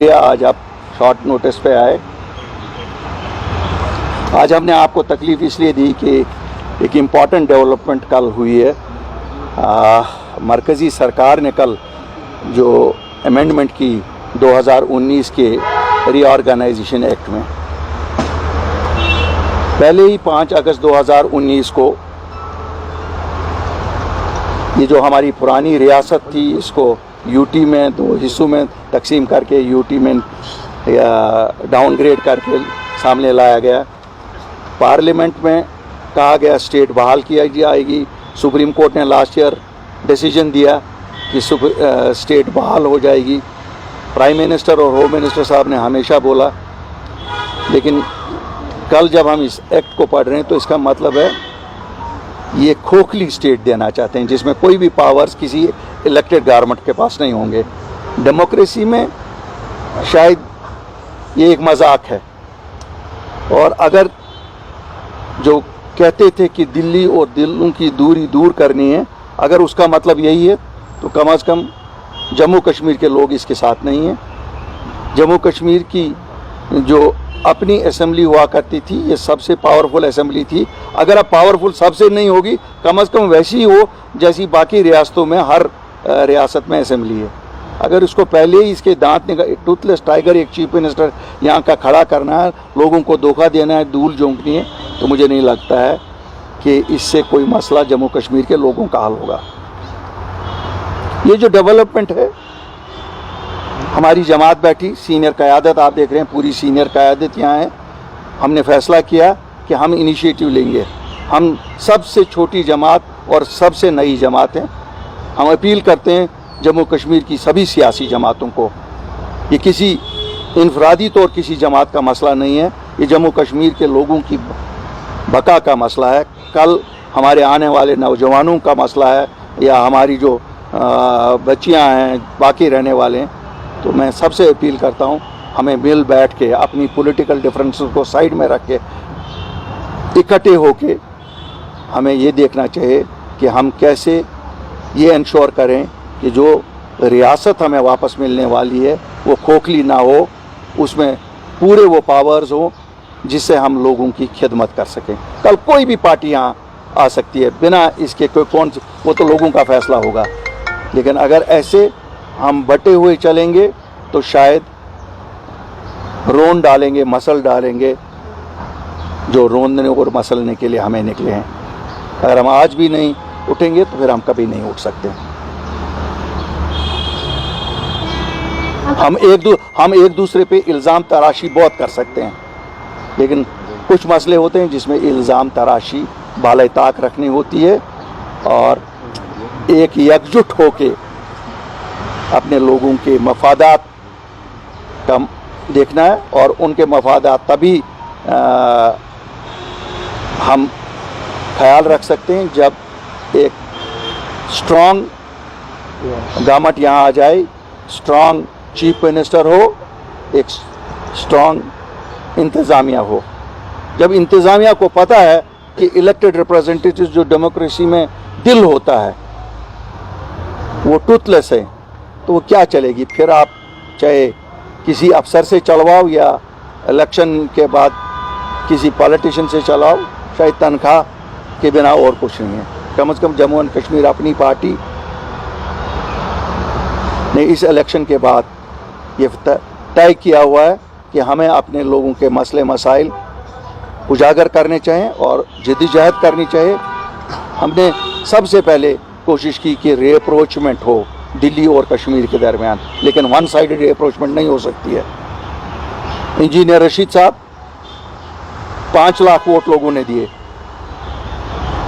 आज आप short notice पे आए। आज हमने आपको तकलीफ़ इसलिए दी कि एक इम्पॉर्टेंट डेवलपमेंट कल हुई है। मरकज़ी सरकार ने कल जो अमेंडमेंट की 2019 के रीऑर्गेनाइजेशन एक्ट में, पहले ही 5 अगस्त 2019 को ये जो हमारी पुरानी रियासत थी इसको यूटी में 2 हिस्सों में तकसीम करके यूटी में डाउनग्रेड करके सामने लाया गया। पार्लियामेंट में कहा गया स्टेट बहाल किया जाएगी। सुप्रीम कोर्ट ने लास्ट ईयर डिसीजन दिया कि स्टेट बहाल हो जाएगी। प्राइम मिनिस्टर और होम मिनिस्टर साहब ने हमेशा बोला, लेकिन कल जब हम इस एक्ट को पढ़ रहे हैं तो इसका मतलब है ये खोखली स्टेट देना चाहते हैं जिसमें कोई भी पावर्स किसी इलेक्टेड गवर्नमेंट के पास नहीं होंगे। डेमोक्रेसी में शायद ये एक मजाक है। और अगर जो कहते थे कि दिल्ली और दिलों की दूरी दूर करनी है, अगर उसका मतलब यही है तो कम अज़ कम जम्मू कश्मीर के लोग इसके साथ नहीं हैं। जम्मू कश्मीर की जो अपनी असेंबली हुआ करती थी ये सबसे पावरफुल असेंबली थी। अगर अब पावरफुल सबसे नहीं होगी, कम अज़ कम वैसी ही हो जैसी बाकी रियासतों में हर रियासत में असेंबली है। अगर इसको पहले ही इसके दांत निकाल, टूथलेस टाइगर एक चीफ मिनिस्टर यहाँ का खड़ा करना है, लोगों को धोखा देना है, धूल झोंकनी है, तो मुझे नहीं लगता है कि इससे कोई मसला जम्मू कश्मीर के लोगों का हल होगा। ये जो डेवलपमेंट है, हमारी जमात बैठी, सीनियर क़यादत आप देख रहे हैं, पूरी सीनियर क़यादत यहाँ है। हमने फ़ैसला किया कि हम इनिशिएटिव लेंगे। हम सबसे छोटी जमात और सबसे नई जमात हैं। हम अपील करते हैं जम्मू कश्मीर की सभी सियासी जमातों को, ये किसी इनफरादी तौर किसी जमात का मसला नहीं है, ये जम्मू कश्मीर के लोगों की बका का मसला है। कल हमारे आने वाले नौजवानों का मसला है, या हमारी जो बच्चियां हैं, बाकी रहने वाले हैं। तो मैं सबसे अपील करता हूं, हमें मिल बैठ के अपनी पॉलिटिकल डिफरेंसेस को साइड में रख के इकट्ठे होके हमें ये देखना चाहिए कि हम कैसे ये इंश्योर करें कि जो रियासत हमें वापस मिलने वाली है वो खोखली ना हो, उसमें पूरे वो पावर्स हो जिससे हम लोगों की खिदमत कर सकें। कल कोई भी पार्टी यहाँ आ सकती है बिना इसके, कोई कौन, वो तो लोगों का फैसला होगा। लेकिन अगर ऐसे हम बटे हुए चलेंगे तो शायद रोन डालेंगे, मसल डालेंगे जो रोंदने और मसलने के लिए हमें निकले हैं। अगर हम आज भी नहीं उठेंगे तो फिर हम कभी नहीं उठ सकते। हम एक दूसरे पे इल्ज़ाम तराशी बहुत कर सकते हैं, लेकिन कुछ मसले होते हैं जिसमें इल्ज़ाम तराशी बाले ताक रखनी होती है और एक एकजुट होके अपने लोगों के मफादात का देखना है। और उनके मफादात तभी हम ख्याल रख सकते हैं जब एक स्ट्रॉन्ग गवर्नमेंट यहाँ आ जाए, स्ट्रॉन्ग चीफ मिनिस्टर हो, एक स्ट्रॉन्ग इंतज़ामिया हो। जब इंतज़ामिया को पता है कि इलेक्टेड रिप्रेजेंटेटिव जो डेमोक्रेसी में दिल होता है वो टूथलेस है, तो वो क्या चलेगी। फिर आप चाहे किसी अफसर से चलवाओ या इलेक्शन के बाद किसी पॉलिटिशियन से चलाओ, शायद तनख्वाह के बिना और कुछ नहीं है। कम से कम जम्मू एंड कश्मीर अपनी पार्टी ने इस इलेक्शन के बाद ये तय किया हुआ है कि हमें अपने लोगों के मसले मसाइल उजागर करने चाहिए और जद्दोजहद करनी चाहिए। हमने सबसे पहले कोशिश की कि रीअप्रोचमेंट हो दिल्ली और कश्मीर के दरमियान, लेकिन वन साइडेड रीअप्रोचमेंट नहीं हो सकती है। इंजीनियर रशीद साहब 5 लाख वोट लोगों ने दिए,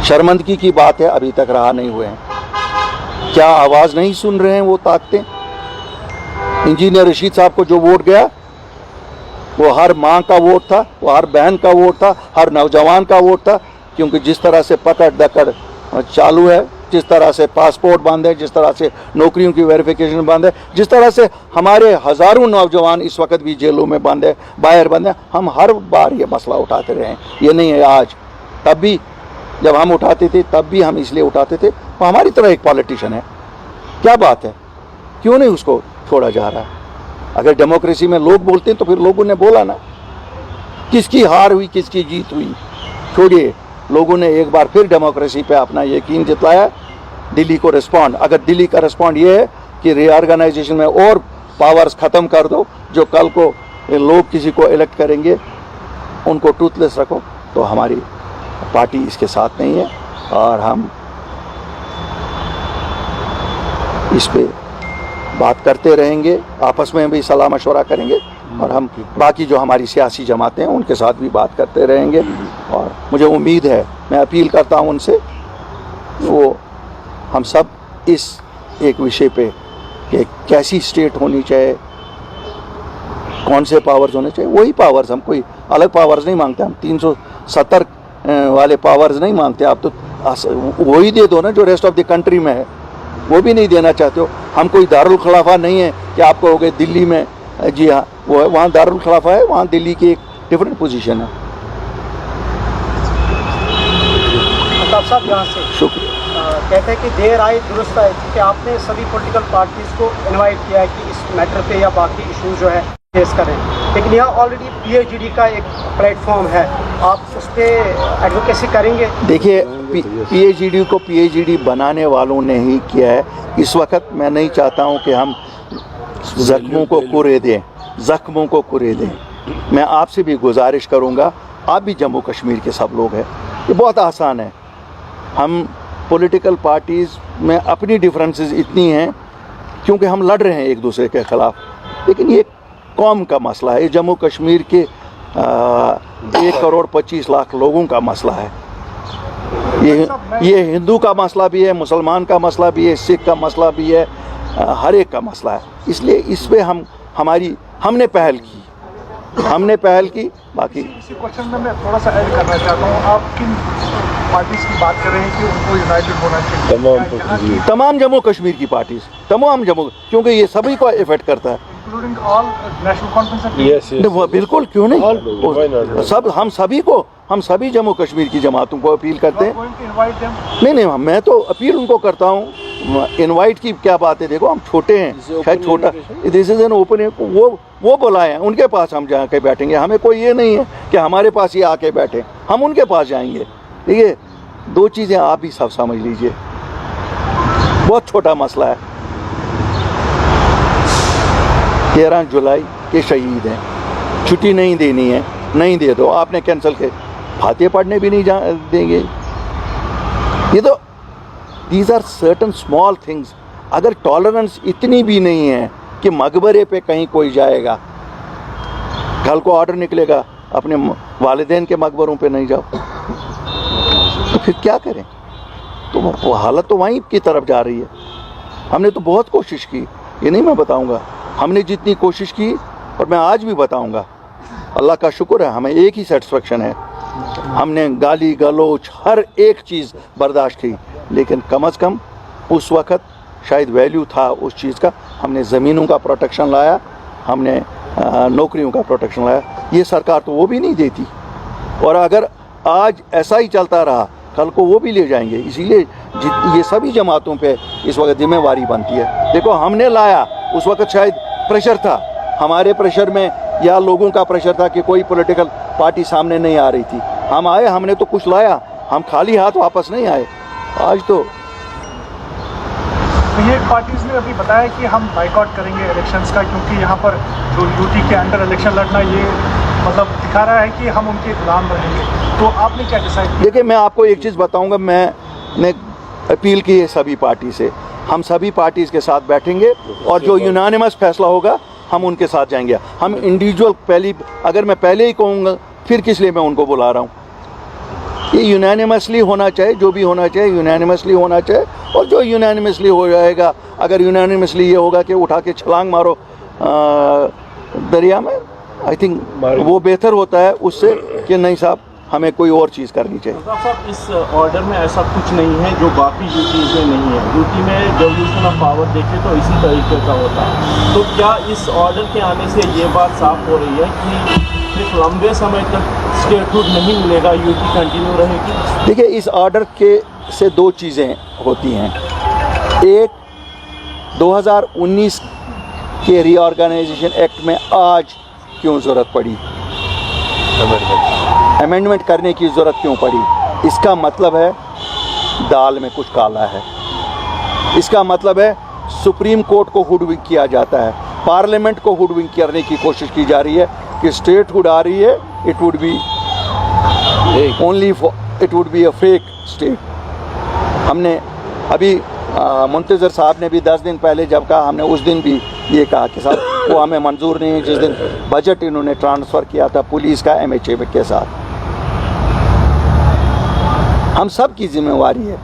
शर्मिंदगी की बात है अभी तक रहा नहीं हुए हैं। क्या आवाज़ नहीं सुन रहे हैं वो ताकतें? इंजीनियर रशीद साहब को जो वोट गया वो हर माँ का वोट था, वो हर बहन का वोट था, हर नौजवान का वोट था। क्योंकि जिस तरह से पकड़ दकड़ चालू है, जिस तरह से पासपोर्ट बंद है, जिस तरह से नौकरियों की वेरिफिकेशन बंद है, जिस तरह से हमारे हज़ारों नौजवान इस वक्त भी जेलों में बंद है, बाहर बंद है, हम हर बार ये मसला उठाते रहे हैं। ये नहीं है आज, तब भी जब हम उठाते थे तब भी हम इसलिए उठाते थे, वो हमारी तरह एक पॉलिटिशियन है। क्या बात है, क्यों नहीं उसको छोड़ा जा रहा है? अगर डेमोक्रेसी में लोग बोलते हैं तो फिर लोगों ने बोला ना, किसकी हार हुई किसकी जीत हुई छोड़िए, लोगों ने एक बार फिर डेमोक्रेसी पे अपना यकीन जताया। दिल्ली को रिस्पॉन्ड, अगर दिल्ली का रिस्पॉन्ड ये है कि रीऑर्गेनाइजेशन में और पावर्स ख़त्म कर दो, जो कल को लोग किसी को इलेक्ट करेंगे उनको टूथलेस रखो, तो हमारी पार्टी इसके साथ नहीं है और हम इस पे बात करते रहेंगे, आपस में भी सलाह मशवरा करेंगे और हम बाकी जो हमारी सियासी जमातें हैं उनके साथ भी बात करते रहेंगे। और मुझे उम्मीद है, मैं अपील करता हूं उनसे, वो हम सब इस एक विषय पे कि कैसी स्टेट होनी चाहिए, कौन से पावर्स होने चाहिए, वही पावर्स, हम कोई अलग पावर्स नहीं मांगते, हम 370 वाले पावर्स नहीं मांगते। आप तो वही दे दो ना जो रेस्ट ऑफ द कंट्री में है, वो भी नहीं देना चाहते हो। हम कोई दारुल खिलाफा नहीं है कि आप कहोगे दिल्ली में, जी हाँ वो है, वहाँ दारुल खिलाफा है, वहाँ दिल्ली की एक डिफरेंट पोजीशन है। अल्ताफ साहब यहाँ से शुक्रिया। कहते हैं कि देर आए दुरुस्त आए, क्योंकि आपने सभी पॉलिटिकल पार्टीज़ को इनवाइट किया है कि इस मैटर पे या बाकी इशू जो है फेस करें, लेकिन यहाँ ऑलरेडी PAGD का एक प्लेटफॉर्म है, आप उस पर एडवोकेसी करेंगे? देखिए, PAGD को PAGD बनाने वालों ने ही किया है। इस वक्त मैं नहीं चाहता हूँ कि हम ज़ख्मों को कुरे दें, ज़ख्मों को कुरे दें। मैं आपसे भी गुजारिश करूँगा, आप भी जम्मू कश्मीर के सब लोग हैं, ये बहुत आसान है। हम पॉलिटिकल पार्टीज़ में अपनी डिफरेंसेस इतनी हैं क्योंकि हम लड़ रहे हैं एक दूसरे के ख़िलाफ़, लेकिन ये कौम का मसला है, ये जम्मू कश्मीर के 1,25,00,000 लोगों का मसला है। ये हिंदू का मसला भी है, मुसलमान का मसला भी है, सिख का मसला भी है, हर एक का मसला है। इसलिए इस पे हमने पहल की। बाकी इसी क्वेश्चन में मैं थोड़ा सा ऐड करना चाहता हूँ, आप किन पार्टीज की बात कर रहे हैं कि उनको यूनाइटेड होना चाहिए? तमाम जम्मू कश्मीर की पार्टीज, तमाम जम्मू, क्योंकि ये सभी को इफेक्ट करता है, इंक्लूडिंग ऑल नेशनल कॉन्फ्रेंस। बिल्कुल, क्यों नहीं, सब हम सभी जम्मू कश्मीर की जमातों को अपील करते हैं। नहीं, मैं तो अपील उनको करता हूँ। इनवाइट की क्या बात है, देखो हम छोटे हैं, शायद छोटा, दिस इज एन ओपन, वो बुलाए हैं, उनके पास हम जाके बैठेंगे। हमें कोई ये नहीं है कि हमारे पास ही आके बैठे, हम उनके पास जाएंगे। देखिए, दो चीज़ें आप भी सब समझ लीजिए, बहुत छोटा मसला है। 13 जुलाई के शहीद हैं, छुट्टी नहीं देनी है, नहीं दे दो, आपने कैंसिल के फातिहा पढ़ने भी नहीं देंगे। ये तो these are certain small things. अगर टॉलरेंस इतनी भी नहीं है कि मकबरे पे कहीं कोई जाएगा, कल को ऑर्डर निकलेगा अपने वालिदैन के मकबरों पे नहीं जाओ, तो फिर क्या करें? तो हालत तो वहीं की तरफ जा रही है। हमने तो बहुत कोशिश की, ये नहीं मैं बताऊंगा, हमने जितनी कोशिश की, और मैं आज भी बताऊंगा, अल्लाह का शुक्र है हमें एक ही सेटिस्फेक्शन है, हमने गाली गलोच हर एक चीज़ बर्दाश्त की, लेकिन कम अज़ कम उस वक़्त शायद वैल्यू था उस चीज़ का। हमने ज़मीनों का प्रोटेक्शन लाया, हमने नौकरियों का प्रोटेक्शन लाया, ये सरकार तो वो भी नहीं देती। और अगर आज ऐसा ही चलता रहा, कल को वो भी ले जाएंगे। इसीलिए ये सभी जमातों पे इस वक्त जिम्मेवारी बनती है। देखो, हमने लाया, उस वक्त शायद प्रेशर था, हमारे प्रेशर में या लोगों का प्रेशर था कि कोई पॉलिटिकल पार्टी सामने नहीं आ रही थी। हम आए, हमने तो कुछ लाया, हम खाली हाथ वापस नहीं आए। आज तो ये पार्टीज ने अभी बताया कि हम बाइकआउट करेंगे इलेक्शंस का, क्योंकि यहाँ पर जो यूटी के अंडर इलेक्शन लड़ना, ये मतलब दिखा रहा है कि हम उनके गुलाम बनेंगे। तो आपने क्या डिसाइड किया? देखिए, मैं आपको एक चीज़ बताऊंगा, मैंने अपील की है सभी पार्टी से, हम सभी पार्टीज़ के साथ बैठेंगे और जो यूनानिमस फैसला होगा हम उनके साथ जाएंगे। हम इंडिविजुअल अगर मैं पहले ही कहूँगा, फिर किस लिए मैं उनको बुला रहा हूँ? ये यूनानिमसली होना चाहिए, जो भी होना चाहिए यूनानिमसली होना चाहिए। और जो यूनानिमसली हो जाएगा, अगर यूनानिमसली ये होगा कि उठा के छलांग मारो दरिया में, आई थिंक वो बेहतर होता है उससे कि नहीं साहब, हमें कोई और चीज़ करनी चाहिए। साहब, इस ऑर्डर में ऐसा कुछ नहीं है जो बाकी यूटीज़ में नहीं है। यूटी में डेवल्यूशन ऑफ पावर देखें तो इसी तरीके का होता है। तो क्या इस ऑर्डर के आने से ये बात साफ हो रही है कि एक लंबे समय तक स्टेटहुड नहीं मिलेगा, यूटी कंटिन्यू रहेगी? देखिए, इस ऑर्डर के से दो चीज़ें होती हैं। एक, 2019 कि रीऑर्गेनाइजेशन एक्ट में आज क्यों ज़रूरत पड़ी, अमेंडमेंट करने की ज़रूरत क्यों पड़ी? इसका मतलब है दाल में कुछ काला है। इसका मतलब है सुप्रीम कोर्ट को हुडविंक किया जाता है, पार्लियामेंट को हुडविंक करने की कोशिश की जा रही है कि स्टेट हुड आ रही है, it would be only it would be a fake state. हमने अभी मुंतज़र साहब ने भी 10 दिन पहले जब कहा, हमने उस दिन भी ये कहा कि साहब वो हमें मंजूर नहीं है, जिस दिन बजट इन्होंने ट्रांसफ़र किया था पुलिस का MHA के साथ। हम सब की जिम्मेवारी है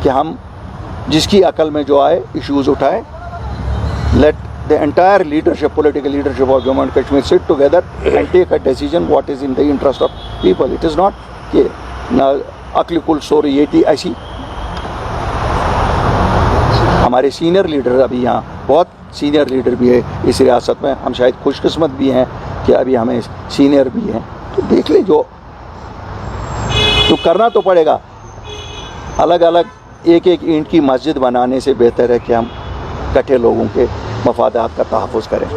कि हम जिसकी अकल में जो आए इश्यूज़ उठाए। Let the entire leadership, political leadership of Jammu and Kashmir sit together and take a decision what is in the interest of people. It is not कि अकली कुल स्टोरी ये थी ऐसी। हमारे सीनियर लीडर अभी यहाँ बहुत सीनियर लीडर भी है इस रियासत में, हम शायद खुशकिस्मत भी हैं कि अभी हमें सीनियर भी हैं। तो देख ले, जो तो करना तो पड़ेगा। अलग अलग एक एक ईंट की मस्जिद बनाने से बेहतर है कि हम इकट्ठे लोगों के मफादात का तहफ़्फ़ुज़ करें।